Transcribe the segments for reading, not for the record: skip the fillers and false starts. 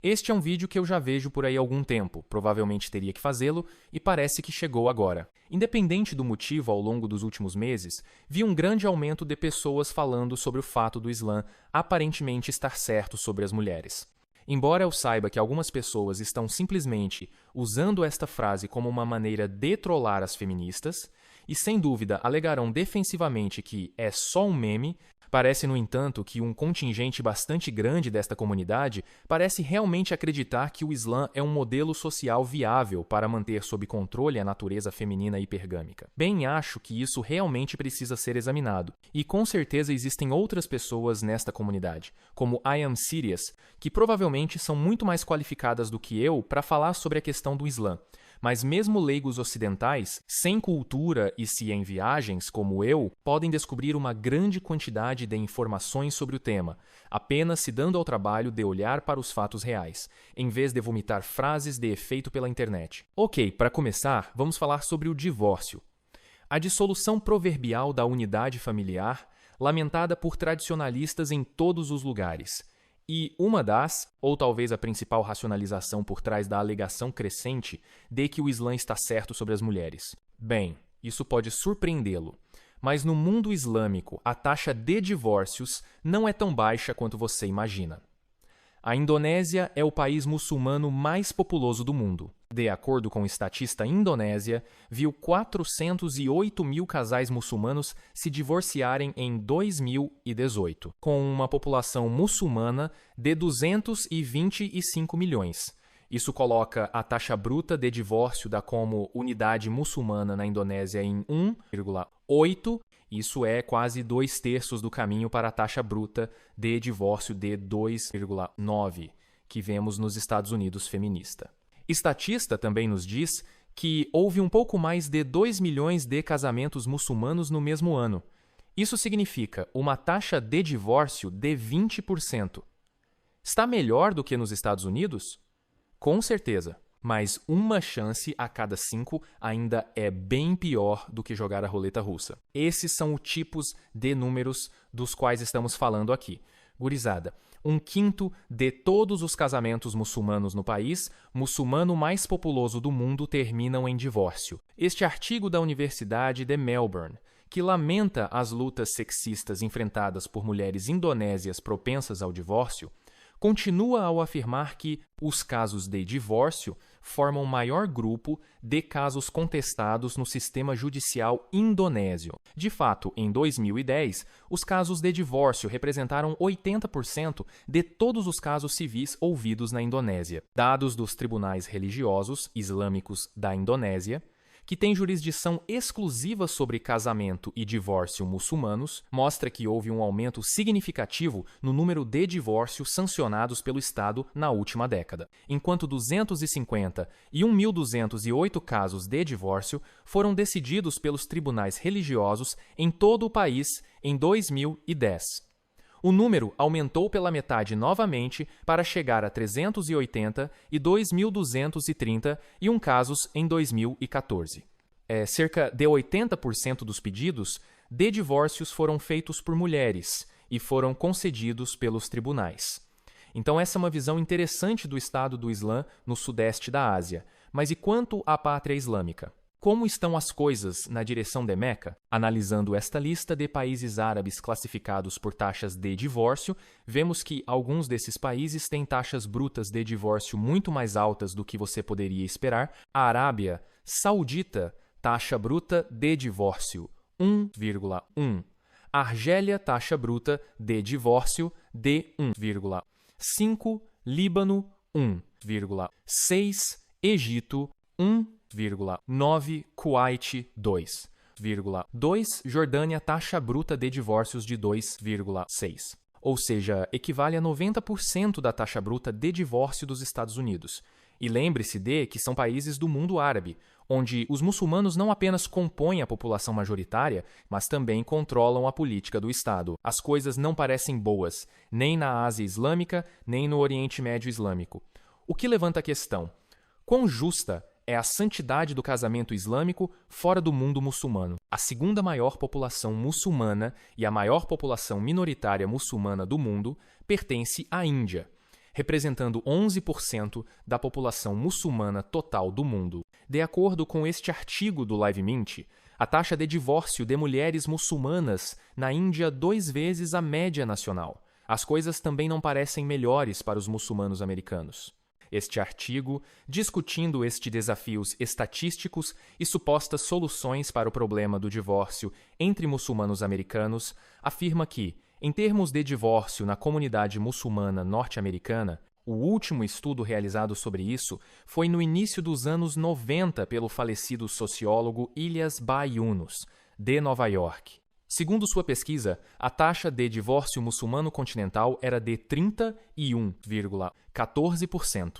Este é um vídeo que eu já vejo por aí há algum tempo, provavelmente teria que fazê-lo e parece que chegou agora. Independente do motivo, ao longo dos últimos meses, vi um grande aumento de pessoas falando sobre o fato do Islã aparentemente estar certo sobre as mulheres. Embora eu saiba que algumas pessoas estão simplesmente usando esta frase como uma maneira de trollar as feministas, e sem dúvida alegarão defensivamente que é só um meme, parece, no entanto, que um contingente bastante grande desta comunidade parece realmente acreditar que o Islã é um modelo social viável para manter sob controle a natureza feminina hipergâmica. Bem, acho que isso realmente precisa ser examinado, e com certeza existem outras pessoas nesta comunidade, como I Am Serious, que provavelmente são muito mais qualificadas do que eu para falar sobre a questão do Islã. Mas mesmo leigos ocidentais, sem cultura e se em viagens, como eu, podem descobrir uma grande quantidade de informações sobre o tema, apenas se dando ao trabalho de olhar para os fatos reais, em vez de vomitar frases de efeito pela internet. Ok, para começar, vamos falar sobre o divórcio. A dissolução proverbial da unidade familiar, lamentada por tradicionalistas em todos os lugares. E uma das, ou talvez a principal racionalização por trás da alegação crescente de que o Islã está certo sobre as mulheres. Bem, isso pode surpreendê-lo, mas no mundo islâmico a taxa de divórcios não é tão baixa quanto você imagina. A Indonésia é o país muçulmano mais populoso do mundo. De acordo com o Statista Indonésia, viu 408 mil casais muçulmanos se divorciarem em 2018, com uma população muçulmana de 225 milhões. Isso coloca a taxa bruta de divórcio da como unidade muçulmana na Indonésia em 1,8. Isso é quase 2/3 do caminho para a taxa bruta de divórcio de 2,9, que vemos nos Estados Unidos feminista. Statista também nos diz que houve um pouco mais de 2 milhões de casamentos muçulmanos no mesmo ano. Isso significa uma taxa de divórcio de 20%. Está melhor do que nos Estados Unidos? Com certeza. Mas uma chance a cada 5 ainda é bem pior do que jogar a roleta russa. Esses são os tipos de números dos quais estamos falando aqui. Gurizada, 1/5 de todos os casamentos muçulmanos no país, muçulmano mais populoso do mundo, terminam em divórcio. Este artigo da Universidade de Melbourne, que lamenta as lutas sexistas enfrentadas por mulheres indonésias propensas ao divórcio, continua ao afirmar que os casos de divórcio formam o maior grupo de casos contestados no sistema judicial indonésio. De fato, em 2010, os casos de divórcio representaram 80% de todos os casos civis ouvidos na Indonésia. Dados dos tribunais religiosos islâmicos da Indonésia, que tem jurisdição exclusiva sobre casamento e divórcio muçulmanos, mostra que houve um aumento significativo no número de divórcios sancionados pelo Estado na última década, enquanto 250 e 1.208 casos de divórcio foram decididos pelos tribunais religiosos em todo o país em 2010. O número aumentou pela metade novamente para chegar a 380 e 2.231 casos em 2014. Cerca de 80% dos pedidos de divórcios foram feitos por mulheres e foram concedidos pelos tribunais. Então essa é uma visão interessante do Estado do Islã no sudeste da Ásia. Mas e quanto à pátria islâmica? Como estão as coisas na direção de Meca? Analisando esta lista de países árabes classificados por taxas de divórcio, vemos que alguns desses países têm taxas brutas de divórcio muito mais altas do que você poderia esperar. A Arábia Saudita, taxa bruta de divórcio 1,1. Argélia, taxa bruta de divórcio de 1,5. Líbano, 1,6. Egito, 1,9, Kuwait 2,2, Jordânia taxa bruta de divórcios de 2,6. Ou seja, equivale a 90% da taxa bruta de divórcio dos Estados Unidos. E lembre-se de que são países do mundo árabe, onde os muçulmanos não apenas compõem a população majoritária, mas também controlam a política do Estado. As coisas não parecem boas, nem na Ásia Islâmica, nem no Oriente Médio Islâmico. O que levanta a questão: quão justa é a santidade do casamento islâmico fora do mundo muçulmano? A segunda maior população muçulmana e a maior população minoritária muçulmana do mundo pertence à Índia. representando 11% da população muçulmana total do mundo. De acordo com este artigo do LiveMint, a taxa de divórcio de mulheres muçulmanas na Índia 2 vezes a média nacional. As coisas também não parecem melhores para os muçulmanos americanos. Este artigo, discutindo estes desafios estatísticos e supostas soluções para o problema do divórcio entre muçulmanos americanos, afirma que, em termos de divórcio na comunidade muçulmana norte-americana, o último estudo realizado sobre isso foi no início dos anos 90 pelo falecido sociólogo Ilyas Bai-Yunus, de Nova York. Segundo sua pesquisa, a taxa de divórcio muçulmano continental era de 31,14%.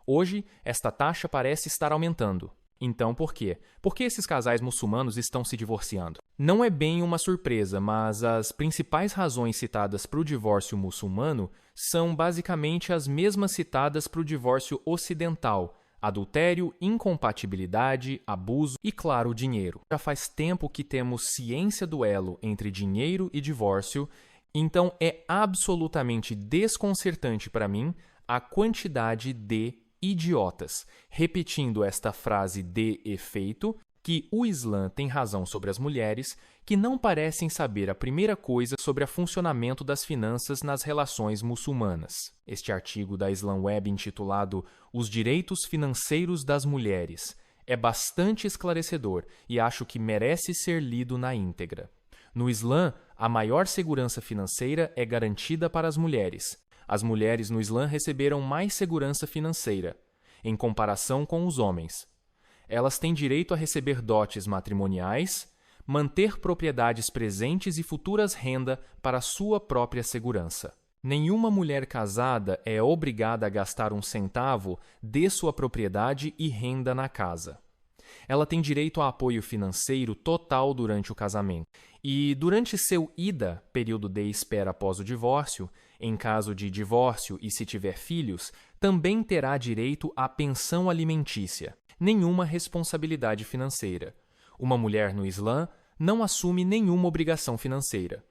Hoje, esta taxa parece estar aumentando. Então, por quê? Por que esses casais muçulmanos estão se divorciando? Não é bem uma surpresa, mas as principais razões citadas para o divórcio muçulmano são basicamente as mesmas citadas para o divórcio ocidental: adultério, incompatibilidade, abuso e, claro, dinheiro. Já faz tempo que temos ciência do elo entre dinheiro e divórcio, então é absolutamente desconcertante para mim a quantidade de idiotas, repetindo esta frase de efeito, que o Islã tem razão sobre as mulheres, que não parecem saber a primeira coisa sobre o funcionamento das finanças nas relações muçulmanas. Este artigo da Islam Web, intitulado Os Direitos Financeiros das Mulheres, é bastante esclarecedor e acho que merece ser lido na íntegra. No Islã, a maior segurança financeira é garantida para as mulheres. As mulheres no Islã receberam mais segurança financeira, em comparação com os homens. Elas têm direito a receber dotes matrimoniais, manter propriedades presentes e futuras renda para sua própria segurança. Nenhuma mulher casada é obrigada a gastar um centavo de sua propriedade e renda na casa. Ela tem direito a apoio financeiro total durante o casamento. E durante seu IDA, período de espera após o divórcio, em caso de divórcio e se tiver filhos, também terá direito à pensão alimentícia. Nenhuma responsabilidade financeira. Uma mulher no Islã não assume nenhuma obrigação financeira.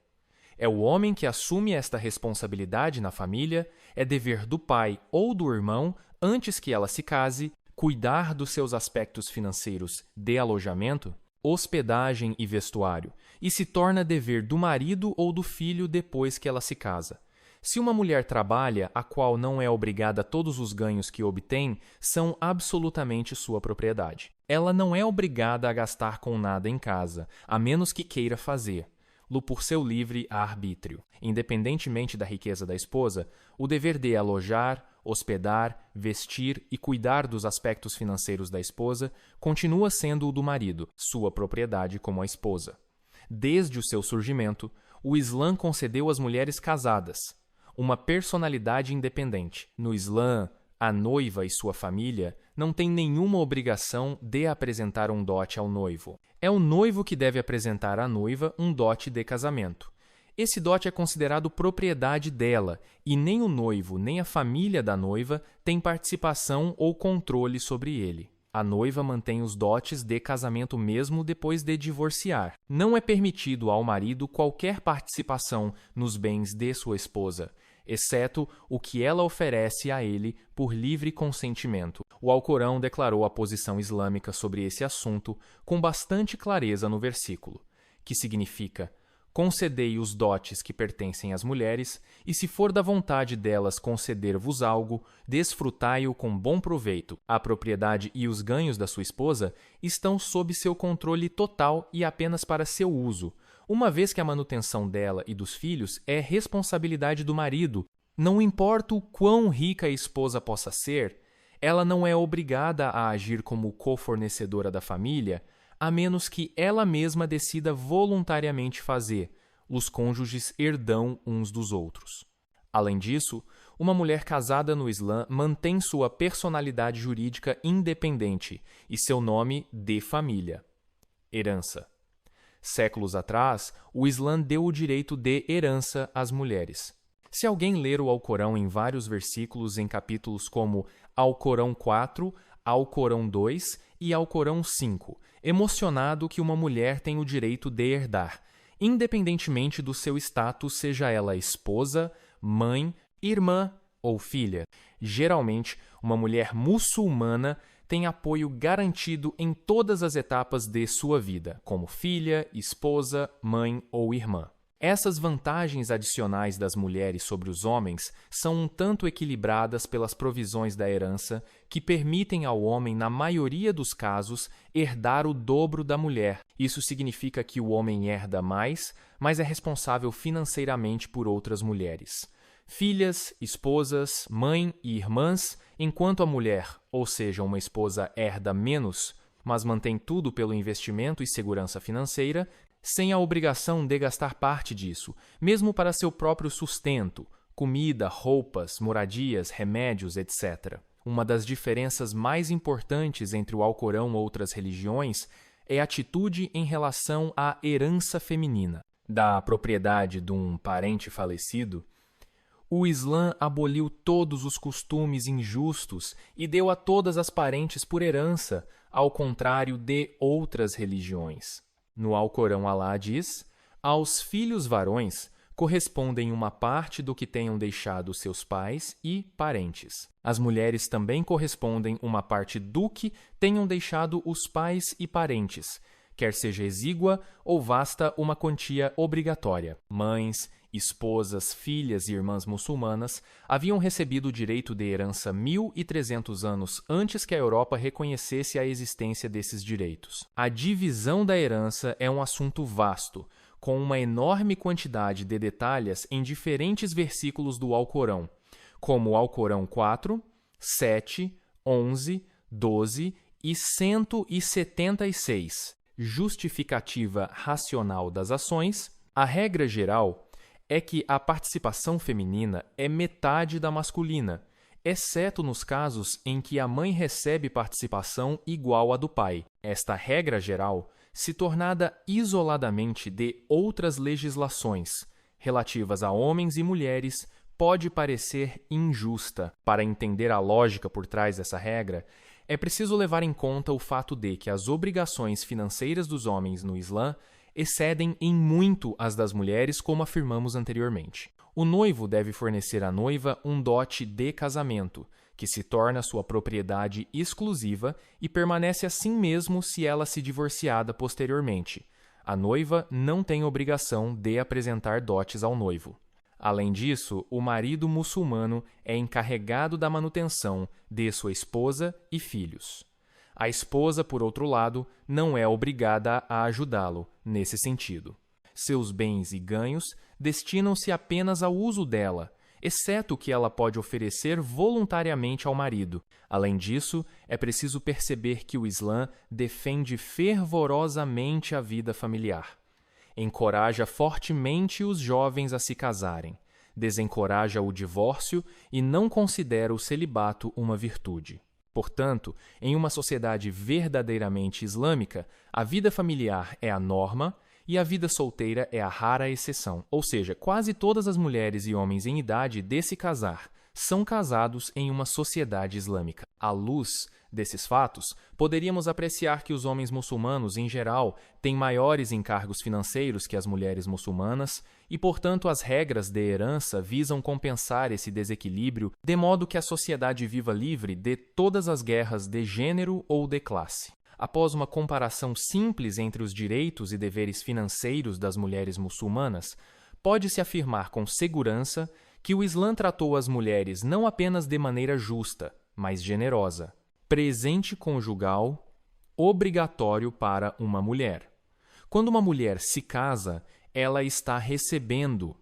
É o homem que assume esta responsabilidade na família, é dever do pai ou do irmão, antes que ela se case, cuidar dos seus aspectos financeiros de alojamento, hospedagem e vestuário, e se torna dever do marido ou do filho depois que ela se casa. Se uma mulher trabalha, a qual não é obrigada a todos os ganhos que obtém, são absolutamente sua propriedade. Ela não é obrigada a gastar com nada em casa, a menos que queira fazê-lo por seu livre arbítrio. Independentemente da riqueza da esposa, o dever de alojar, hospedar, vestir e cuidar dos aspectos financeiros da esposa continua sendo o do marido, sua propriedade como a esposa. Desde o seu surgimento, o Islã concedeu às mulheres casadas uma personalidade independente. No Islã, a noiva e sua família não têm nenhuma obrigação de apresentar um dote ao noivo. É o noivo que deve apresentar à noiva um dote de casamento. Esse dote é considerado propriedade dela, e nem o noivo nem a família da noiva têm participação ou controle sobre ele. A noiva mantém os dotes de casamento mesmo depois de divorciar. Não é permitido ao marido qualquer participação nos bens de sua esposa, exceto o que ela oferece a ele por livre consentimento. O Alcorão declarou a posição islâmica sobre esse assunto com bastante clareza no versículo, que significa: concedei os dotes que pertencem às mulheres, e se for da vontade delas conceder-vos algo, desfrutai-o com bom proveito. A propriedade e os ganhos da sua esposa estão sob seu controle total e apenas para seu uso, uma vez que a manutenção dela e dos filhos é responsabilidade do marido. Não importa o quão rica a esposa possa ser, ela não é obrigada a agir como cofornecedora da família, a menos que ela mesma decida voluntariamente fazer. Os cônjuges herdam uns dos outros. Além disso, uma mulher casada no Islã mantém sua personalidade jurídica independente e seu nome de família. Herança. Séculos atrás, o Islã deu o direito de herança às mulheres. Se alguém ler o Alcorão em vários versículos em capítulos como Alcorão 4, Alcorão 2 e Alcorão 5, emocionado que uma mulher tem o direito de herdar, independentemente do seu status, seja ela esposa, mãe, irmã, ou filha. Geralmente, uma mulher muçulmana tem apoio garantido em todas as etapas de sua vida, como filha, esposa, mãe ou irmã. Essas vantagens adicionais das mulheres sobre os homens são um tanto equilibradas pelas provisões da herança que permitem ao homem, na maioria dos casos, herdar o dobro da mulher. Isso significa que o homem herda mais, mas é responsável financeiramente por outras mulheres. Filhas, esposas, mãe e irmãs, enquanto a mulher, ou seja, uma esposa, herda menos, mas mantém tudo pelo investimento e segurança financeira, sem a obrigação de gastar parte disso, mesmo para seu próprio sustento, comida, roupas, moradias, remédios, etc. Uma das diferenças mais importantes entre o Alcorão e outras religiões é a atitude em relação à herança feminina. Da propriedade de um parente falecido, o Islã aboliu todos os costumes injustos e deu a todas as parentes por herança, ao contrário de outras religiões. No Alcorão, Alá diz: aos filhos varões correspondem uma parte do que tenham deixado seus pais e parentes. As mulheres também correspondem uma parte do que tenham deixado os pais e parentes, quer seja exígua ou vasta uma quantia obrigatória. Mães, esposas, filhas e irmãs muçulmanas haviam recebido o direito de herança 1.300 anos antes que a Europa reconhecesse a existência desses direitos. A divisão da herança é um assunto vasto, com uma enorme quantidade de detalhes em diferentes versículos do Alcorão, como o Alcorão 4, 7, 11, 12 e 176. Justificativa racional das ações. A regra geral é que a participação feminina é metade da masculina, exceto nos casos em que a mãe recebe participação igual à do pai. Esta regra geral, se tornada isoladamente de outras legislações relativas a homens e mulheres, pode parecer injusta. Para entender a lógica por trás dessa regra, é preciso levar em conta o fato de que as obrigações financeiras dos homens no Islã excedem em muito as das mulheres, como afirmamos anteriormente. O noivo deve fornecer à noiva um dote de casamento, que se torna sua propriedade exclusiva e permanece assim mesmo se ela se divorciada posteriormente. A noiva não tem obrigação de apresentar dotes ao noivo. Além disso, o marido muçulmano é encarregado da manutenção de sua esposa e filhos. A esposa, por outro lado, não é obrigada a ajudá-lo nesse sentido. Seus bens e ganhos destinam-se apenas ao uso dela, exceto o que ela pode oferecer voluntariamente ao marido. Além disso, é preciso perceber que o Islã defende fervorosamente a vida familiar. Encoraja fortemente os jovens a se casarem, desencoraja o divórcio e não considera o celibato uma virtude. Portanto, em uma sociedade verdadeiramente islâmica, a vida familiar é a norma e a vida solteira é a rara exceção. Ou seja, quase todas as mulheres e homens em idade de se casar são casados em uma sociedade islâmica. À luz desses fatos, poderíamos apreciar que os homens muçulmanos, em geral, têm maiores encargos financeiros que as mulheres muçulmanas e, portanto, as regras de herança visam compensar esse desequilíbrio de modo que a sociedade viva livre de todas as guerras de gênero ou de classe. Após uma comparação simples entre os direitos e deveres financeiros das mulheres muçulmanas, pode-se afirmar com segurança que o Islã tratou as mulheres não apenas de maneira justa, mas generosa. Presente conjugal obrigatório para uma mulher. Quando uma mulher se casa, ela está recebendo,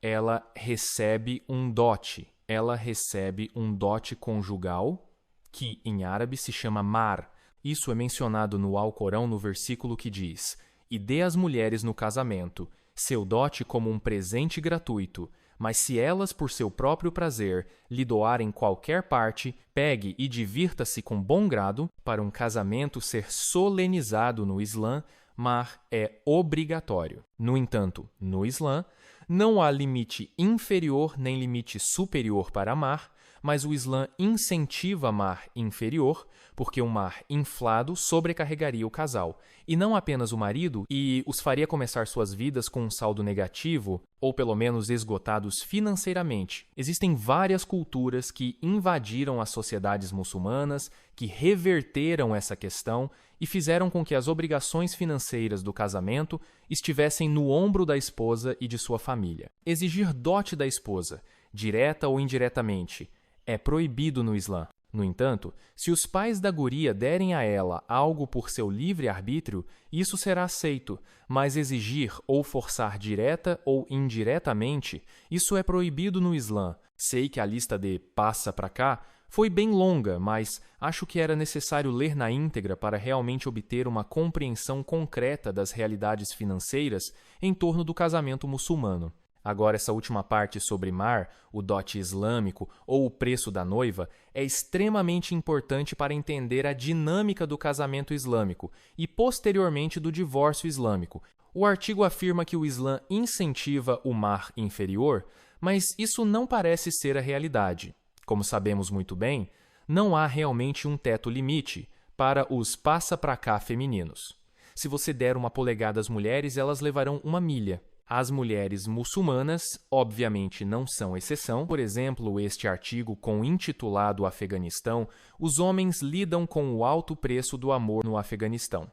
ela recebe um dote. Ela recebe um dote conjugal, que em árabe se chama mar. Isso é mencionado no Alcorão no versículo que diz: e dê às mulheres no casamento seu dote como um presente gratuito, mas se elas, por seu próprio prazer, lhe doarem qualquer parte, pegue e divirta-se com bom grado. Para um casamento ser solenizado no Islã, mar é obrigatório. No entanto, no Islã, não há limite inferior nem limite superior para mar, mas o Islã incentiva mar inferior, porque um mar inflado sobrecarregaria o casal, e não apenas o marido, e os faria começar suas vidas com um saldo negativo, ou pelo menos esgotados financeiramente. Existem várias culturas que invadiram as sociedades muçulmanas, que reverteram essa questão e fizeram com que as obrigações financeiras do casamento estivessem no ombro da esposa e de sua família. Exigir dote da esposa, direta ou indiretamente, é proibido no Islã. No entanto, se os pais da guria derem a ela algo por seu livre-arbítrio, isso será aceito, mas exigir ou forçar direta ou indiretamente, isso é proibido no Islã. Sei que a lista de passa pra cá foi bem longa, mas acho que era necessário ler na íntegra para realmente obter uma compreensão concreta das realidades financeiras em torno do casamento muçulmano. Agora, essa última parte sobre mar, o dote islâmico ou o preço da noiva, é extremamente importante para entender a dinâmica do casamento islâmico e, posteriormente, do divórcio islâmico. O artigo afirma que o Islã incentiva o mar inferior, mas isso não parece ser a realidade. Como sabemos muito bem, não há realmente um teto limite para os passa-pra-cá femininos. Se você der uma polegada às mulheres, elas levarão uma milha. As mulheres muçulmanas, obviamente, não são exceção. Por exemplo, este artigo com intitulado Afeganistão, os homens lidam com o alto preço do amor no Afeganistão.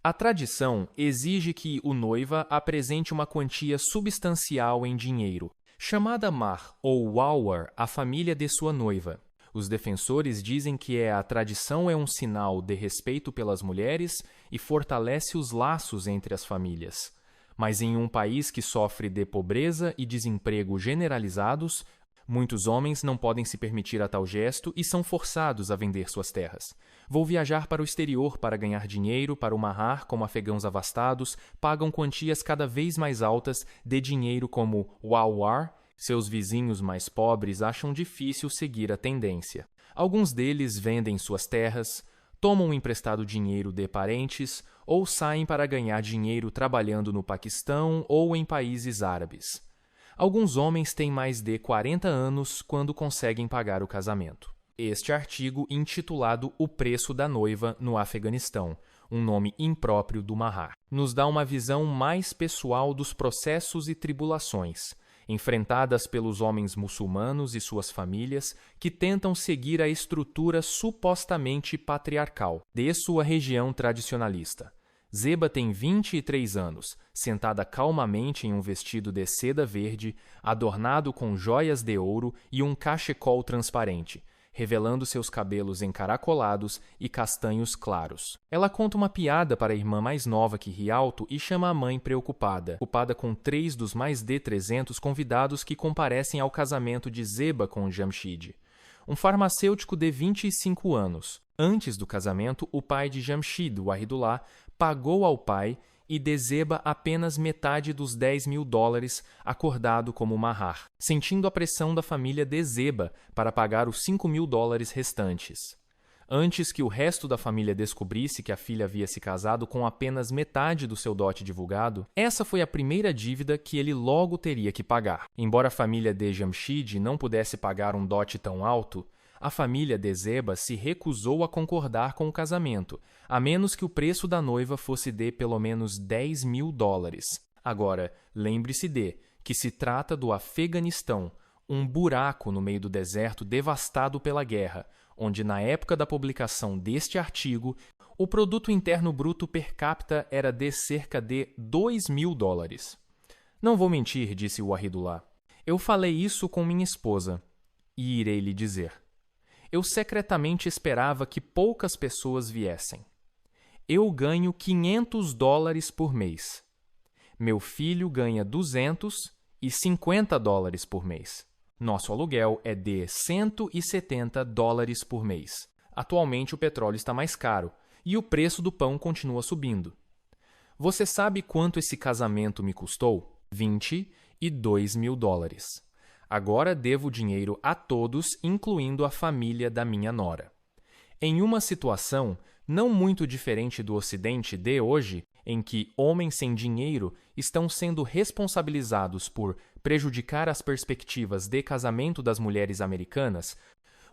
A tradição exige que o noiva apresente uma quantia substancial em dinheiro, chamada mar ou wawar, a família de sua noiva. Os defensores dizem que a tradição é um sinal de respeito pelas mulheres e fortalece os laços entre as famílias. Mas em um país que sofre de pobreza e desemprego generalizados, muitos homens não podem se permitir a tal gesto e são forçados a vender suas terras. Vou viajar para o exterior para ganhar dinheiro para o mahar, como afegãos abastados, pagam quantias cada vez mais altas de dinheiro como wawar. Seus vizinhos mais pobres acham difícil seguir a tendência. Alguns deles vendem suas terras, tomam emprestado dinheiro de parentes ou saem para ganhar dinheiro trabalhando no Paquistão ou em países árabes. Alguns homens têm mais de 40 anos quando conseguem pagar o casamento. Este artigo, intitulado O Preço da Noiva no Afeganistão, um nome impróprio do mahar, nos dá uma visão mais pessoal dos processos e tribulações enfrentadas pelos homens muçulmanos e suas famílias que tentam seguir a estrutura supostamente patriarcal de sua região tradicionalista. Zeba tem 23 anos, sentada calmamente em um vestido de seda verde, adornado com joias de ouro e um cachecol transparente, revelando seus cabelos encaracolados e castanhos claros. Ela conta uma piada para a irmã mais nova que ri alto e chama a mãe preocupada com 3 dos mais de 300 convidados que comparecem ao casamento de Zeba com Jamshid, um farmacêutico de 25 anos. Antes do casamento, o pai de Jamshid, Wahidullah, pagou ao pai e de Zeba apenas metade dos $10.000 acordado como mahar, sentindo a pressão da família de Zeba para pagar os $5.000 restantes. Antes que o resto da família descobrisse que a filha havia se casado com apenas metade do seu dote divulgado, essa foi a primeira dívida que ele logo teria que pagar. Embora a família de Jamshid não pudesse pagar um dote tão alto, a família de Zeba se recusou a concordar com o casamento, a menos que o preço da noiva fosse de pelo menos $10.000. Agora, lembre-se que se trata do Afeganistão, um buraco no meio do deserto devastado pela guerra, onde na época da publicação deste artigo, o produto interno bruto per capita era de cerca de $2.000. Não vou mentir, disse Wahidullah. Eu falei isso com minha esposa, e irei lhe dizer. Eu secretamente esperava que poucas pessoas viessem. Eu ganho $500 por mês. Meu filho ganha $250 por mês. Nosso aluguel é de $170 por mês. Atualmente o petróleo está mais caro e o preço do pão continua subindo. Você sabe quanto esse casamento me custou? $22.000. Agora devo dinheiro a todos, incluindo a família da minha nora. Em uma situação não muito diferente do Ocidente de hoje, em que homens sem dinheiro estão sendo responsabilizados por prejudicar as perspectivas de casamento das mulheres americanas,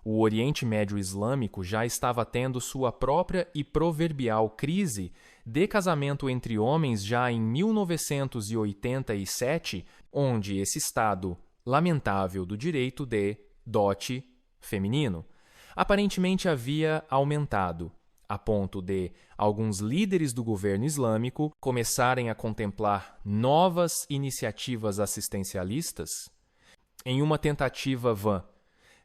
o Oriente Médio Islâmico já estava tendo sua própria e proverbial crise de casamento entre homens já em 1987, onde esse estado lamentável do direito de dote feminino aparentemente havia aumentado, a ponto de alguns líderes do governo islâmico começarem a contemplar novas iniciativas assistencialistas em uma tentativa vã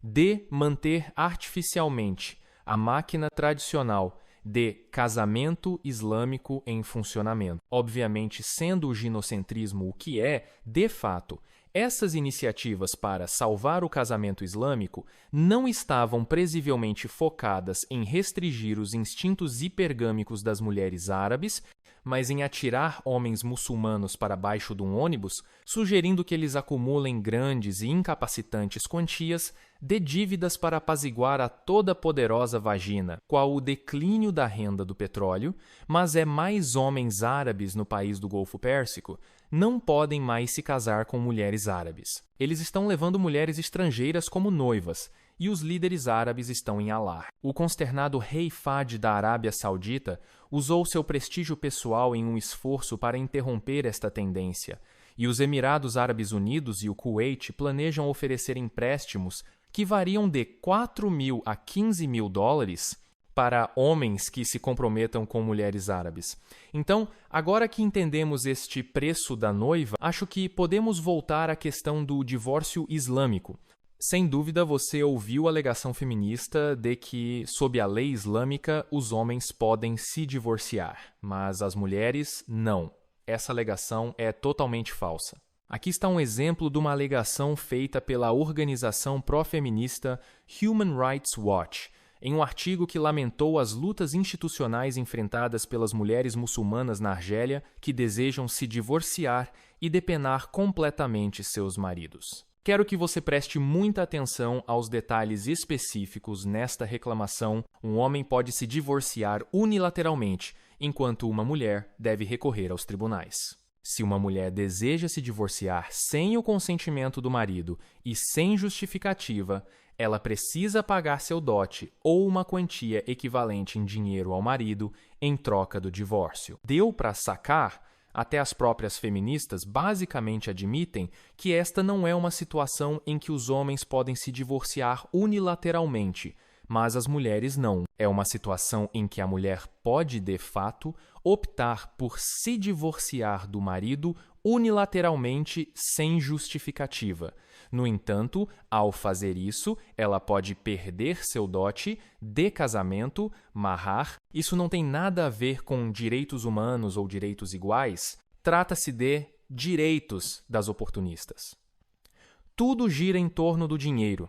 de manter artificialmente a máquina tradicional de casamento islâmico em funcionamento. Obviamente, sendo o ginocentrismo o que é, de fato, essas iniciativas para salvar o casamento islâmico não estavam presivelmente focadas em restringir os instintos hipergâmicos das mulheres árabes, mas em atirar homens muçulmanos para baixo de um ônibus, sugerindo que eles acumulem grandes e incapacitantes quantias de dívidas para apaziguar a toda poderosa vagina, qual o declínio da renda do petróleo, mas mais homens árabes no país do Golfo Pérsico não podem mais se casar com mulheres árabes. Eles estão levando mulheres estrangeiras como noivas, e os líderes árabes estão em alarme. O consternado rei Fahd da Arábia Saudita usou seu prestígio pessoal em um esforço para interromper esta tendência, e os Emirados Árabes Unidos e o Kuwait planejam oferecer empréstimos que variam de 4 mil a 15 mil dólares para homens que se comprometam com mulheres árabes. Então, agora que entendemos este preço da noiva, acho que podemos voltar à questão do divórcio islâmico. Sem dúvida, você ouviu a alegação feminista de que, sob a lei islâmica, os homens podem se divorciar, mas as mulheres não. Essa alegação é totalmente falsa. Aqui está um exemplo de uma alegação feita pela organização pró-feminista Human Rights Watch, em um artigo que lamentou as lutas institucionais enfrentadas pelas mulheres muçulmanas na Argélia que desejam se divorciar e depenar completamente seus maridos. Quero que você preste muita atenção aos detalhes específicos nesta reclamação. Um homem pode se divorciar unilateralmente, enquanto uma mulher deve recorrer aos tribunais. Se uma mulher deseja se divorciar sem o consentimento do marido e sem justificativa, ela precisa pagar seu dote ou uma quantia equivalente em dinheiro ao marido em troca do divórcio. Deu para sacar? Até as próprias feministas basicamente admitem que esta não é uma situação em que os homens podem se divorciar unilateralmente, mas as mulheres não. É uma situação em que a mulher pode, de fato, optar por se divorciar do marido unilateralmente sem justificativa. No entanto, ao fazer isso, ela pode perder seu dote de casamento, mahar. Isso não tem nada a ver com direitos humanos ou direitos iguais. Trata-se de direitos das oportunistas. Tudo gira em torno do dinheiro.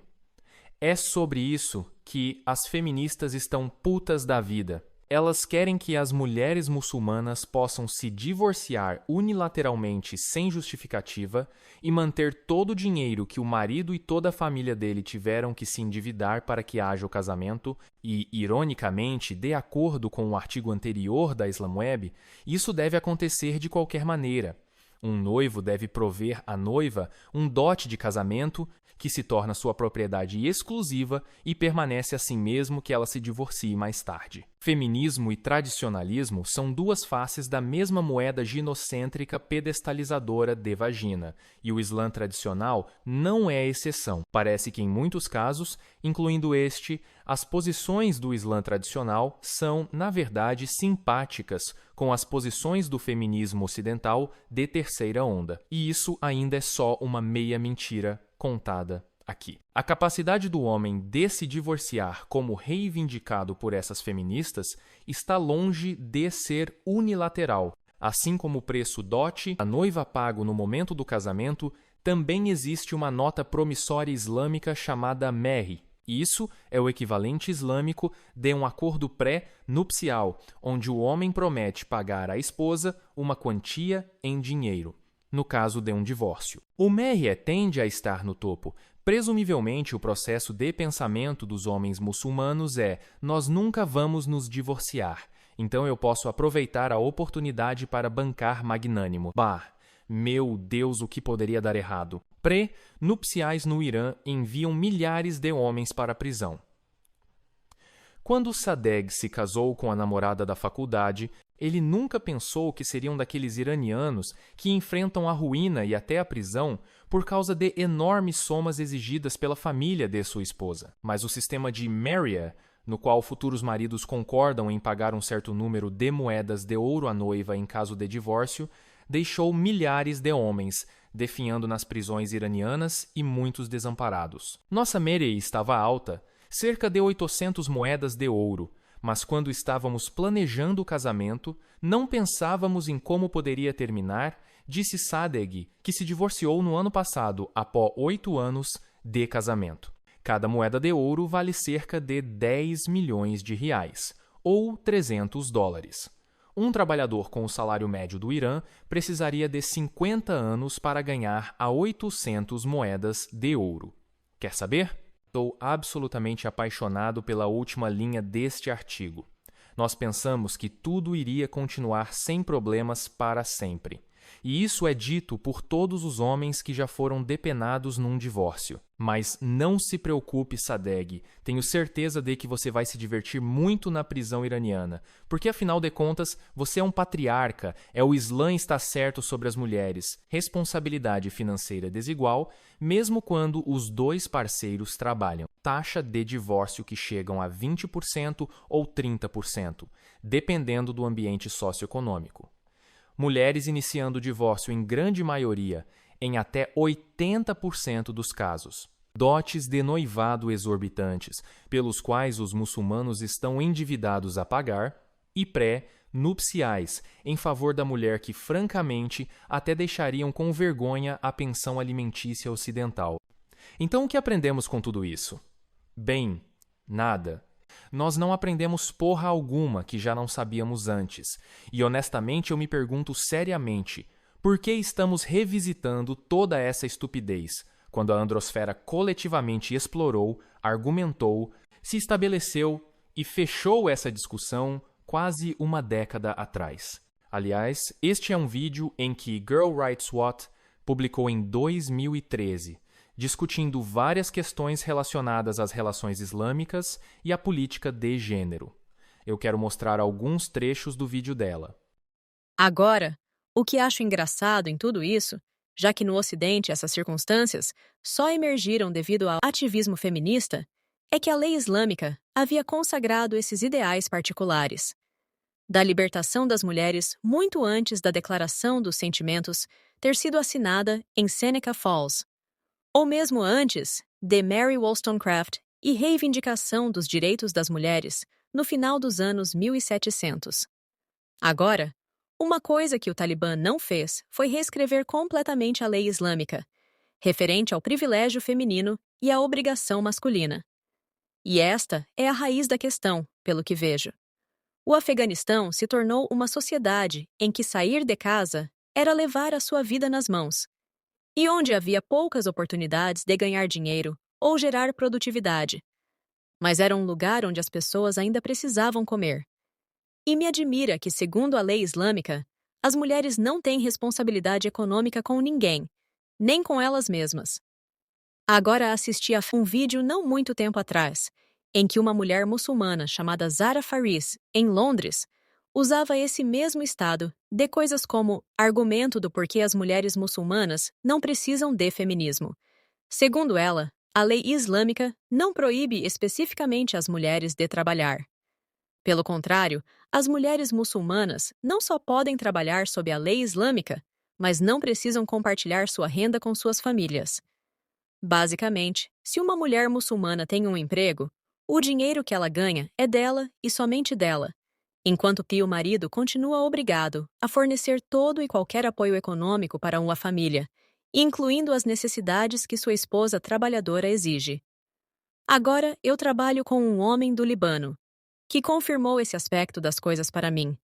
É sobre isso que as feministas estão putas da vida. Elas querem que as mulheres muçulmanas possam se divorciar unilateralmente sem justificativa e manter todo o dinheiro que o marido e toda a família dele tiveram que se endividar para que haja o casamento e, ironicamente, de acordo com o artigo anterior da Islamweb, isso deve acontecer de qualquer maneira. Um noivo deve prover à noiva um dote de casamento que se torna sua propriedade exclusiva e permanece assim mesmo que ela se divorcie mais tarde. Feminismo e tradicionalismo são duas faces da mesma moeda ginocêntrica pedestalizadora de vagina, e o Islã tradicional não é exceção. Parece que em muitos casos, incluindo este, as posições do Islã tradicional são, na verdade, simpáticas com as posições do feminismo ocidental de terceira onda. E isso ainda é só uma meia mentira contada aqui. A capacidade do homem de se divorciar, como reivindicado por essas feministas, está longe de ser unilateral. Assim como o preço dote, a noiva pago no momento do casamento, também existe uma nota promissória islâmica chamada mehr. Isso é o equivalente islâmico de um acordo pré-nupcial, onde o homem promete pagar à esposa uma quantia em dinheiro, no caso de um divórcio. O mehr tende a estar no topo. Presumivelmente, o processo de pensamento dos homens muçulmanos é: nós nunca vamos nos divorciar, então eu posso aproveitar a oportunidade para bancar magnânimo. Bah, meu Deus, o que poderia dar errado? Pré-nupciais no Irã enviam milhares de homens para a prisão. Quando Sadegh se casou com a namorada da faculdade, ele nunca pensou que seriam daqueles iranianos que enfrentam a ruína e até a prisão por causa de enormes somas exigidas pela família de sua esposa. Mas o sistema de Mariah, no qual futuros maridos concordam em pagar um certo número de moedas de ouro à noiva em caso de divórcio, deixou milhares de homens definhando nas prisões iranianas e muitos desamparados. Nossa Mariah estava alta, cerca de 800 moedas de ouro, mas quando estávamos planejando o casamento, não pensávamos em como poderia terminar, disse Sadegh, que se divorciou no ano passado após 8 anos de casamento. Cada moeda de ouro vale cerca de 10 milhões de reais, ou $300. Um trabalhador com o salário médio do Irã precisaria de 50 anos para ganhar a 800 moedas de ouro. Quer saber? Estou absolutamente apaixonado pela última linha deste artigo. Nós pensamos que tudo iria continuar sem problemas para sempre. E isso é dito por todos os homens que já foram depenados num divórcio. Mas não se preocupe, Sadegh. Tenho certeza de que você vai se divertir muito na prisão iraniana. Porque, afinal de contas, você é um patriarca. O Islã está certo sobre as mulheres. Responsabilidade financeira desigual, mesmo quando os dois parceiros trabalham. Taxa de divórcio que chegam a 20% ou 30%, dependendo do ambiente socioeconômico. Mulheres iniciando o divórcio em grande maioria, em até 80% dos casos. Dotes de noivado exorbitantes, pelos quais os muçulmanos estão endividados a pagar, e pré-nupciais, em favor da mulher que, francamente, até deixariam com vergonha a pensão alimentícia ocidental. Então, o que aprendemos com tudo isso? Bem, nada. Nós não aprendemos porra alguma que já não sabíamos antes. E honestamente eu me pergunto seriamente, por que estamos revisitando toda essa estupidez, quando a androsfera coletivamente explorou, argumentou, se estabeleceu e fechou essa discussão quase uma década atrás? Aliás, este é um vídeo em que Girl Writes What publicou em 2013, discutindo várias questões relacionadas às relações islâmicas e à política de gênero. Eu quero mostrar alguns trechos do vídeo dela. Agora, o que acho engraçado em tudo isso, já que no Ocidente essas circunstâncias só emergiram devido ao ativismo feminista, é que a lei islâmica havia consagrado esses ideais particulares. Da libertação das mulheres muito antes da Declaração dos Sentimentos ter sido assinada em Seneca Falls, ou mesmo antes de Mary Wollstonecraft e reivindicação dos direitos das mulheres no final dos anos 1700. Agora, uma coisa que o Talibã não fez foi reescrever completamente a lei islâmica, referente ao privilégio feminino e à obrigação masculina. E esta é a raiz da questão, pelo que vejo. O Afeganistão se tornou uma sociedade em que sair de casa era levar a sua vida nas mãos, e onde havia poucas oportunidades de ganhar dinheiro ou gerar produtividade. Mas era um lugar onde as pessoas ainda precisavam comer. E me admira que, segundo a lei islâmica, as mulheres não têm responsabilidade econômica com ninguém, nem com elas mesmas. Agora assisti a um vídeo não muito tempo atrás, em que uma mulher muçulmana chamada Zara Faris, em Londres, usava esse mesmo estado de coisas como argumento do porquê as mulheres muçulmanas não precisam de feminismo. Segundo ela, a lei islâmica não proíbe especificamente as mulheres de trabalhar. Pelo contrário, as mulheres muçulmanas não só podem trabalhar sob a lei islâmica, mas não precisam compartilhar sua renda com suas famílias. Basicamente, se uma mulher muçulmana tem um emprego, o dinheiro que ela ganha é dela e somente dela, enquanto que o marido continua obrigado a fornecer todo e qualquer apoio econômico para uma família, incluindo as necessidades que sua esposa trabalhadora exige. Agora eu trabalho com um homem do Líbano, que confirmou esse aspecto das coisas para mim.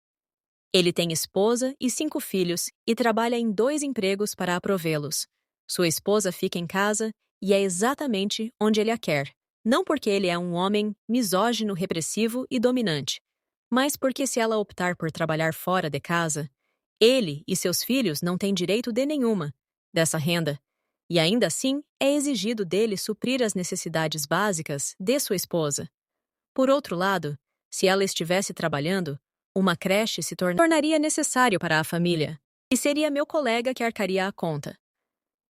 Ele tem esposa e 5 filhos e trabalha em 2 empregos para aprovê-los. Sua esposa fica em casa e é exatamente onde ele a quer, não porque ele é um homem misógino, repressivo e dominante, mas porque se ela optar por trabalhar fora de casa, ele e seus filhos não têm direito de nenhuma dessa renda, E ainda assim, é exigido dele suprir as necessidades básicas de sua esposa. Por outro lado, se ela estivesse trabalhando, uma creche se tornaria necessário para a família, e seria meu colega que arcaria a conta.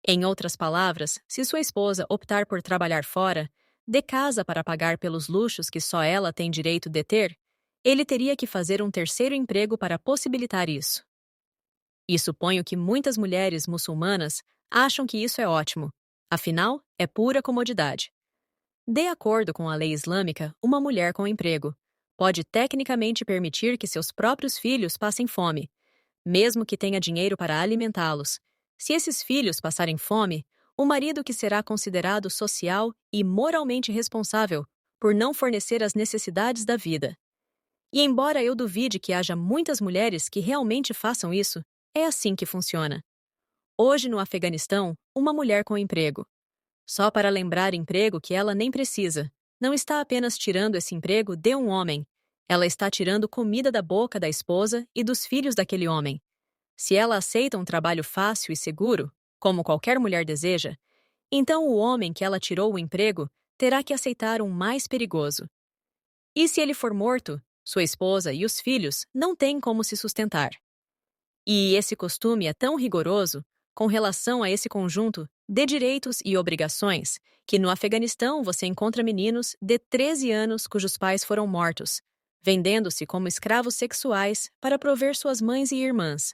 Em outras palavras, se sua esposa optar por trabalhar fora, de casa para pagar pelos luxos que só ela tem direito de ter, ele teria que fazer um terceiro emprego para possibilitar isso. E suponho que muitas mulheres muçulmanas acham que isso é ótimo, afinal, é pura comodidade. De acordo com a lei islâmica, uma mulher com emprego pode tecnicamente permitir que seus próprios filhos passem fome, mesmo que tenha dinheiro para alimentá-los. Se esses filhos passarem fome, o marido que será considerado social e moralmente responsável por não fornecer as necessidades da vida. E embora eu duvide que haja muitas mulheres que realmente façam isso, é assim que funciona. Hoje no Afeganistão, uma mulher com emprego, só para lembrar emprego que ela nem precisa, não está apenas tirando esse emprego de um homem, ela está tirando comida da boca da esposa e dos filhos daquele homem. Se ela aceita um trabalho fácil e seguro, como qualquer mulher deseja, então o homem que ela tirou o emprego terá que aceitar um mais perigoso. E se ele for morto, sua esposa e os filhos não têm como se sustentar. E esse costume é tão rigoroso com relação a esse conjunto de direitos e obrigações que no Afeganistão você encontra meninos de 13 anos cujos pais foram mortos, vendendo-se como escravos sexuais para prover suas mães e irmãs.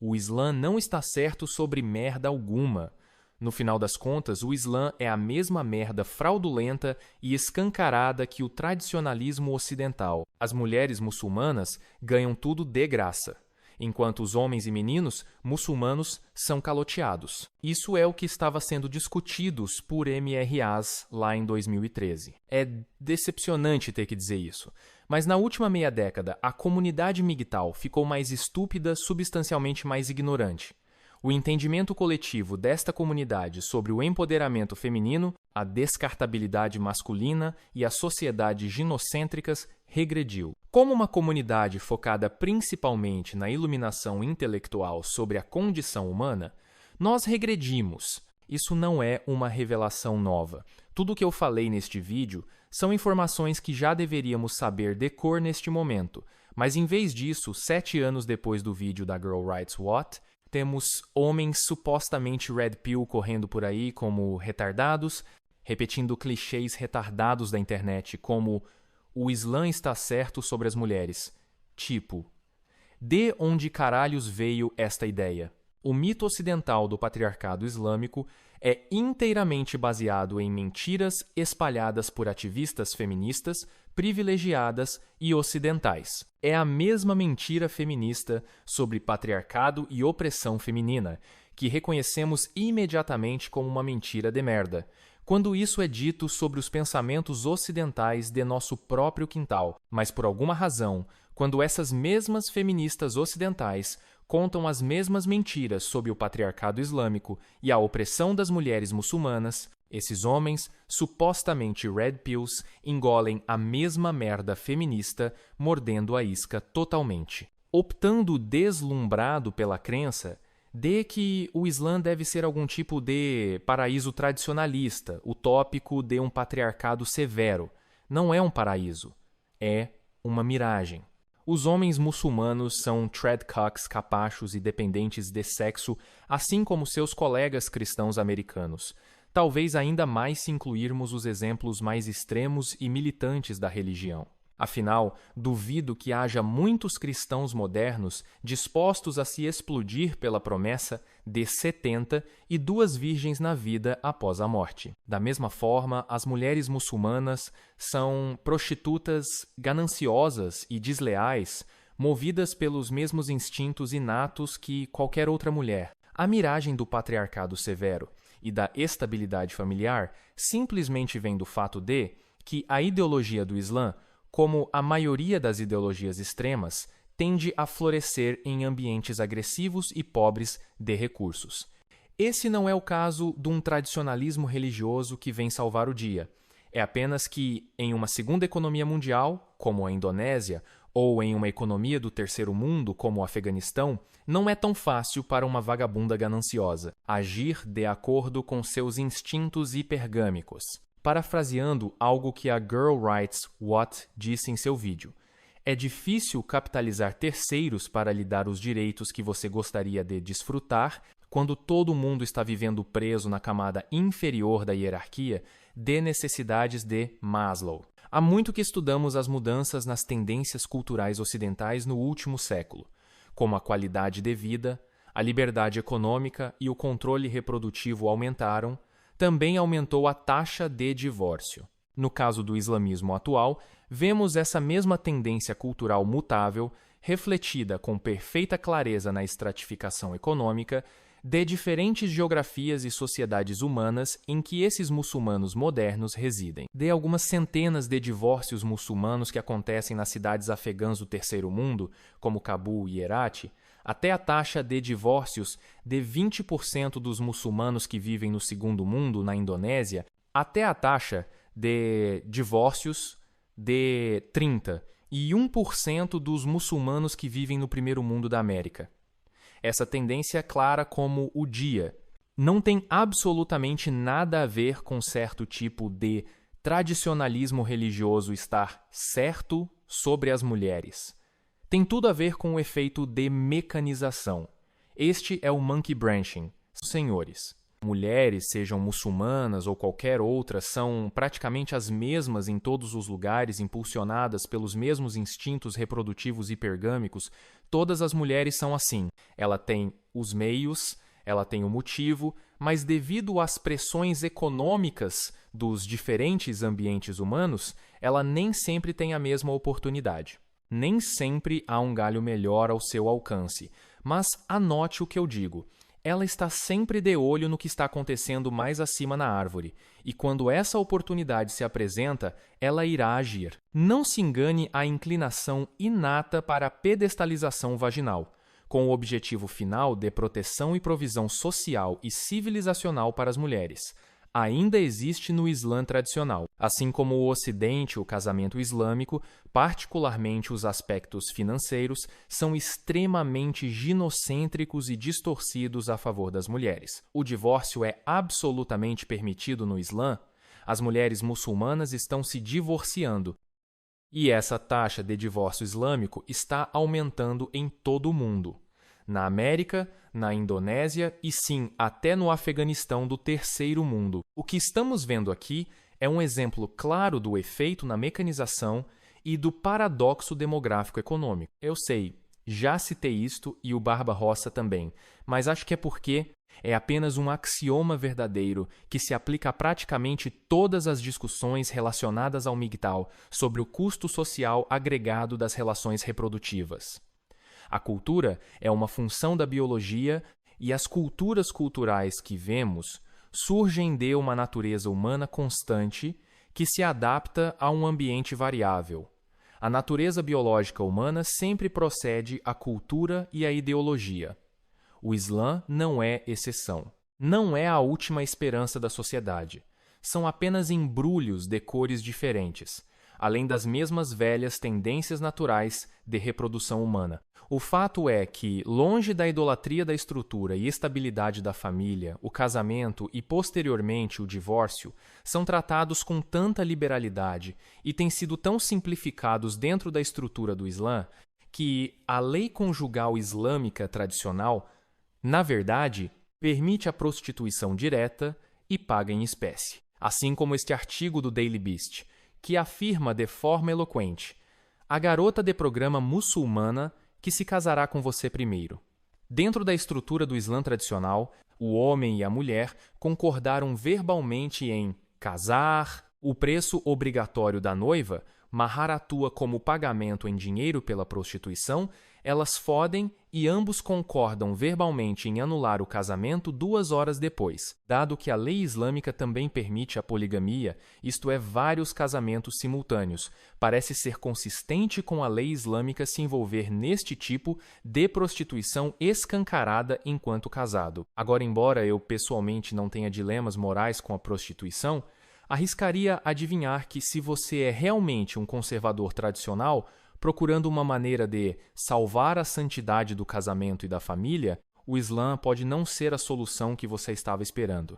O Islã não está certo sobre merda alguma. No final das contas, o Islã é a mesma merda fraudulenta e escancarada que o tradicionalismo ocidental. As mulheres muçulmanas ganham tudo de graça, enquanto os homens e meninos muçulmanos são caloteados. Isso é o que estava sendo discutido por MRAs lá em 2013. É decepcionante ter que dizer isso, mas na última meia década a comunidade MGTOW ficou mais estúpida, substancialmente mais ignorante. O entendimento coletivo desta comunidade sobre o empoderamento feminino, a descartabilidade masculina e as sociedades ginocêntricas regrediu. Como uma comunidade focada principalmente na iluminação intelectual sobre a condição humana, nós regredimos. Isso não é uma revelação nova. Tudo o que eu falei neste vídeo são informações que já deveríamos saber de cor neste momento, mas em vez disso, 7 anos depois do vídeo da Girl Writes What, temos homens supostamente red pill correndo por aí como retardados, repetindo clichês retardados da internet como o Islã está certo sobre as mulheres. Tipo, de onde caralhos veio esta ideia? O mito ocidental do patriarcado islâmico é inteiramente baseado em mentiras espalhadas por ativistas feministas, privilegiadas e ocidentais. É a mesma mentira feminista sobre patriarcado e opressão feminina, que reconhecemos imediatamente como uma mentira de merda, quando isso é dito sobre os pensamentos ocidentais de nosso próprio quintal. Mas por alguma razão, quando essas mesmas feministas ocidentais contam as mesmas mentiras sobre o patriarcado islâmico e a opressão das mulheres muçulmanas, esses homens, supostamente red pills, engolem a mesma merda feminista, mordendo a isca totalmente. Optando deslumbrado pela crença de que o Islã deve ser algum tipo de paraíso tradicionalista, utópico de um patriarcado severo. Não é um paraíso, é uma miragem. Os homens muçulmanos são treadcocks capachos e dependentes de sexo, assim como seus colegas cristãos americanos. Talvez ainda mais se incluirmos os exemplos mais extremos e militantes da religião. Afinal, duvido que haja muitos cristãos modernos dispostos a se explodir pela promessa de 70 e 2 virgens na vida após a morte. Da mesma forma, as mulheres muçulmanas são prostitutas gananciosas e desleais, movidas pelos mesmos instintos inatos que qualquer outra mulher. A miragem do patriarcado severo e da estabilidade familiar simplesmente vem do fato de que a ideologia do Islã, como a maioria das ideologias extremas, tende a florescer em ambientes agressivos e pobres de recursos. Esse não é o caso de um tradicionalismo religioso que vem salvar o dia. É apenas que, em uma segunda economia mundial, como a Indonésia, ou em uma economia do terceiro mundo, como o Afeganistão, não é tão fácil para uma vagabunda gananciosa agir de acordo com seus instintos hipergâmicos. Parafraseando algo que a Girl Writes What disse em seu vídeo, é difícil capitalizar terceiros para lhe dar os direitos que você gostaria de desfrutar quando todo mundo está vivendo preso na camada inferior da hierarquia de necessidades de Maslow. Há muito que estudamos as mudanças nas tendências culturais ocidentais no último século, como a qualidade de vida, a liberdade econômica e o controle reprodutivo aumentaram, também aumentou a taxa de divórcio. No caso do islamismo atual, vemos essa mesma tendência cultural mutável refletida com perfeita clareza na estratificação econômica de diferentes geografias e sociedades humanas em que esses muçulmanos modernos residem. De algumas centenas de divórcios muçulmanos que acontecem nas cidades afegãs do terceiro mundo, como Cabul e Herat, até a taxa de divórcios de 20% dos muçulmanos que vivem no segundo mundo, na Indonésia, até a taxa de divórcios de 30% e 1% dos muçulmanos que vivem no primeiro mundo da América. Essa tendência é clara como o dia. Não tem absolutamente nada a ver com certo tipo de tradicionalismo religioso estar certo sobre as mulheres. Tem tudo a ver com o efeito de mecanização. Este é o monkey branching. Senhores, mulheres, sejam muçulmanas ou qualquer outra, são praticamente as mesmas em todos os lugares, impulsionadas pelos mesmos instintos reprodutivos hipergâmicos. Todas as mulheres são assim. Ela tem os meios, ela tem o motivo, mas devido às pressões econômicas dos diferentes ambientes humanos, ela nem sempre tem a mesma oportunidade. Nem sempre há um galho melhor ao seu alcance. Mas anote o que eu digo. Ela está sempre de olho no que está acontecendo mais acima na árvore, e quando essa oportunidade se apresenta, ela irá agir. Não se engane à inclinação inata para a pedestalização vaginal, com o objetivo final de proteção e provisão social e civilizacional para as mulheres. Ainda existe no Islã tradicional, assim como o Ocidente, o casamento islâmico, particularmente os aspectos financeiros, são extremamente ginocêntricos e distorcidos a favor das mulheres. O divórcio é absolutamente permitido no Islã. As mulheres muçulmanas estão se divorciando. E essa taxa de divórcio islâmico está aumentando em todo o mundo. Na América, na Indonésia e sim, até no Afeganistão do terceiro mundo. O que estamos vendo aqui é um exemplo claro do efeito na mecanização e do paradoxo demográfico econômico. Eu sei, já citei isto e o Barba Rossa também, mas acho que é porque é apenas um axioma verdadeiro que se aplica a praticamente todas as discussões relacionadas ao MGTOW sobre o custo social agregado das relações reprodutivas. A cultura é uma função da biologia e as culturas culturais que vemos surgem de uma natureza humana constante que se adapta a um ambiente variável. A natureza biológica humana sempre procede à cultura e à ideologia. O Islã não é exceção. Não é a última esperança da sociedade. São apenas embrulhos de cores diferentes, além das mesmas velhas tendências naturais de reprodução humana. O fato é que, longe da idolatria da estrutura e estabilidade da família, o casamento e, posteriormente, o divórcio são tratados com tanta liberalidade e têm sido tão simplificados dentro da estrutura do Islã que a lei conjugal islâmica tradicional, na verdade, permite a prostituição direta e paga em espécie. Assim como este artigo do Daily Beast, que afirma de forma eloquente: a garota de programa muçulmana que se casará com você primeiro. Dentro da estrutura do Islã tradicional, o homem e a mulher concordaram verbalmente em casar. O preço obrigatório da noiva, mahar, atua como pagamento em dinheiro pela prostituição. Elas fodem e ambos concordam verbalmente em anular o casamento 2 horas depois, dado que a lei islâmica também permite a poligamia, isto é, vários casamentos simultâneos. Parece ser consistente com a lei islâmica se envolver neste tipo de prostituição escancarada enquanto casado. Agora, embora eu pessoalmente não tenha dilemas morais com a prostituição, arriscaria adivinhar que se você é realmente um conservador tradicional, procurando uma maneira de salvar a santidade do casamento e da família, o Islã pode não ser a solução que você estava esperando.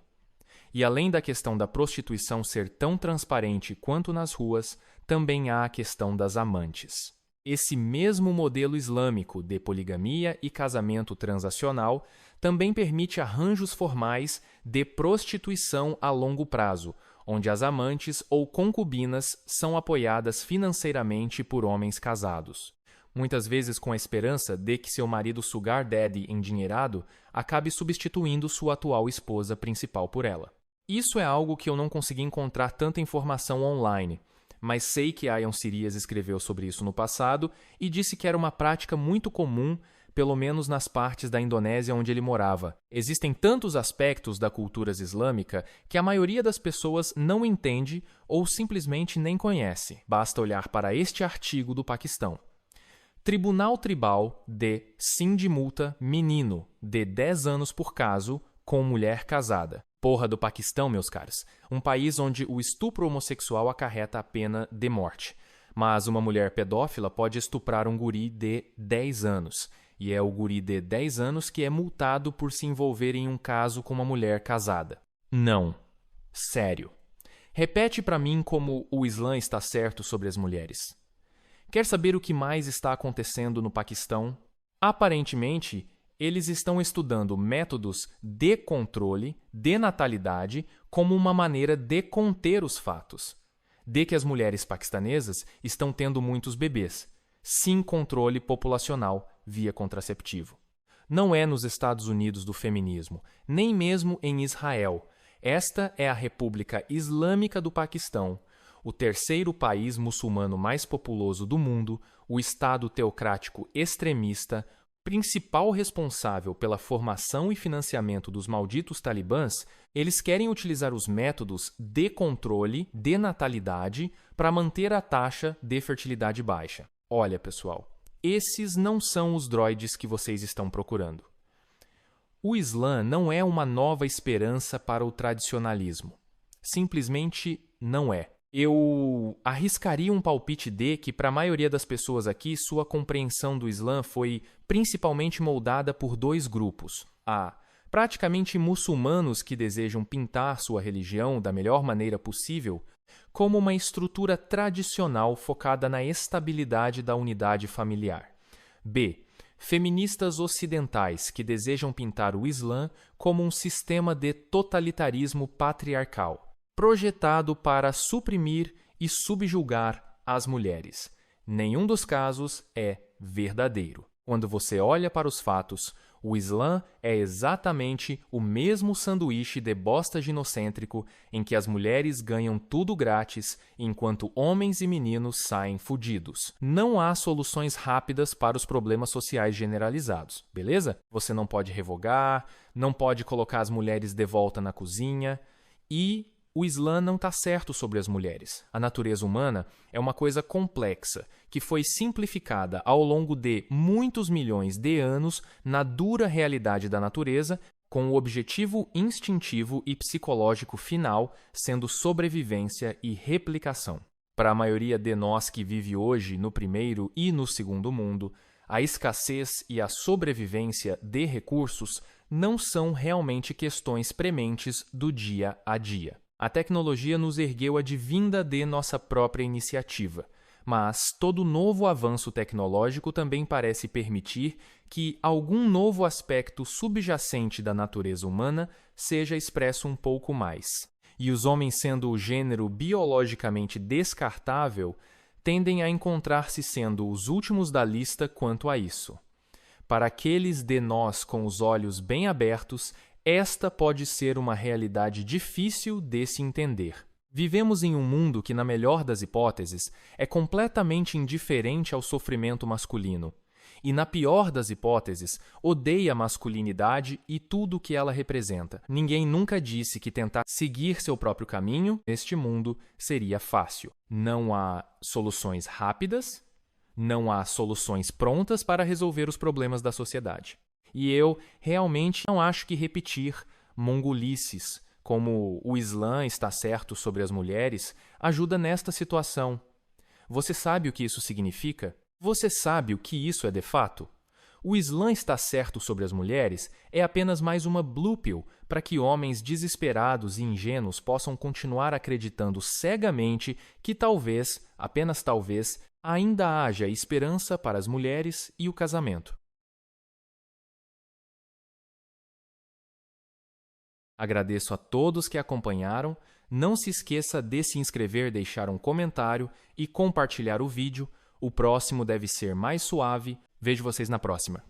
E além da questão da prostituição ser tão transparente quanto nas ruas, também há a questão das amantes. Esse mesmo modelo islâmico de poligamia e casamento transacional também permite arranjos formais de prostituição a longo prazo, onde as amantes ou concubinas são apoiadas financeiramente por homens casados, muitas vezes com a esperança de que seu marido sugar daddy endinheirado acabe substituindo sua atual esposa principal por ela. Isso é algo que eu não consegui encontrar tanta informação online, mas sei que Ayan Sirias escreveu sobre isso no passado e disse que era uma prática muito comum, pelo menos nas partes da Indonésia onde ele morava. Existem tantos aspectos da cultura islâmica que a maioria das pessoas não entende ou simplesmente nem conhece. Basta olhar para este artigo do Paquistão. Tribunal Tribal de Sindh-Multa menino de 10 anos por caso com mulher casada. Porra do Paquistão, meus caros. Um país onde o estupro homossexual acarreta a pena de morte. Mas uma mulher pedófila pode estuprar um guri de 10 anos. E é o guri de 10 anos que é multado por se envolver em um caso com uma mulher casada. Não. Sério. Repete para mim como o Islã está certo sobre as mulheres. Quer saber o que mais está acontecendo no Paquistão? Aparentemente, eles estão estudando métodos de controle de natalidade como uma maneira de conter os fatos, de que as mulheres paquistanesas estão tendo muitos bebês, sem controle populacional via contraceptivo. Não é nos Estados Unidos do feminismo, nem mesmo em Israel. Esta é a República Islâmica do Paquistão, o terceiro país muçulmano mais populoso do mundo, o Estado teocrático extremista, principal responsável pela formação e financiamento dos malditos talibãs. Eles querem utilizar os métodos de controle de natalidade para manter a taxa de fertilidade baixa. Olha, pessoal, esses não são os droides que vocês estão procurando. O Islã não é uma nova esperança para o tradicionalismo. Simplesmente não é. Eu arriscaria um palpite de que, para a maioria das pessoas aqui, sua compreensão do Islã foi principalmente moldada por dois grupos. A praticamente muçulmanos que desejam pintar sua religião da melhor maneira possível como uma estrutura tradicional focada na estabilidade da unidade familiar. B. Feministas ocidentais que desejam pintar o Islã como um sistema de totalitarismo patriarcal, projetado para suprimir e subjugar as mulheres. Nenhum dos casos é verdadeiro. Quando você olha para os fatos, o Islã é exatamente o mesmo sanduíche de bosta ginocêntrico em que as mulheres ganham tudo grátis, enquanto homens e meninos saem fudidos. Não há soluções rápidas para os problemas sociais generalizados, beleza? Você não pode revogar, não pode colocar as mulheres de volta na cozinha e o Islã não está certo sobre as mulheres. A natureza humana é uma coisa complexa, que foi simplificada ao longo de muitos milhões de anos na dura realidade da natureza, com o objetivo instintivo e psicológico final sendo sobrevivência e replicação. Para a maioria de nós que vive hoje no primeiro e no segundo mundo, a escassez e a sobrevivência de recursos não são realmente questões prementes do dia a dia. A tecnologia nos ergueu advinda de nossa própria iniciativa, mas todo novo avanço tecnológico também parece permitir que algum novo aspecto subjacente da natureza humana seja expresso um pouco mais. E os homens, sendo o gênero biologicamente descartável, tendem a encontrar-se sendo os últimos da lista quanto a isso. Para aqueles de nós com os olhos bem abertos, esta pode ser uma realidade difícil de se entender. Vivemos em um mundo que, na melhor das hipóteses, é completamente indiferente ao sofrimento masculino. E, na pior das hipóteses, odeia a masculinidade e tudo o que ela representa. Ninguém nunca disse que tentar seguir seu próprio caminho neste mundo seria fácil. Não há soluções rápidas, não há soluções prontas para resolver os problemas da sociedade. E eu realmente não acho que repetir mongolices, como o Islã está certo sobre as mulheres, ajuda nesta situação. Você sabe o que isso significa? Você sabe o que isso é de fato? O Islã está certo sobre as mulheres é apenas mais uma blue pill para que homens desesperados e ingênuos possam continuar acreditando cegamente que talvez, apenas talvez, ainda haja esperança para as mulheres e o casamento. Agradeço a todos que acompanharam. Não se esqueça de se inscrever, deixar um comentário e compartilhar o vídeo. O próximo deve ser mais suave. Vejo vocês na próxima.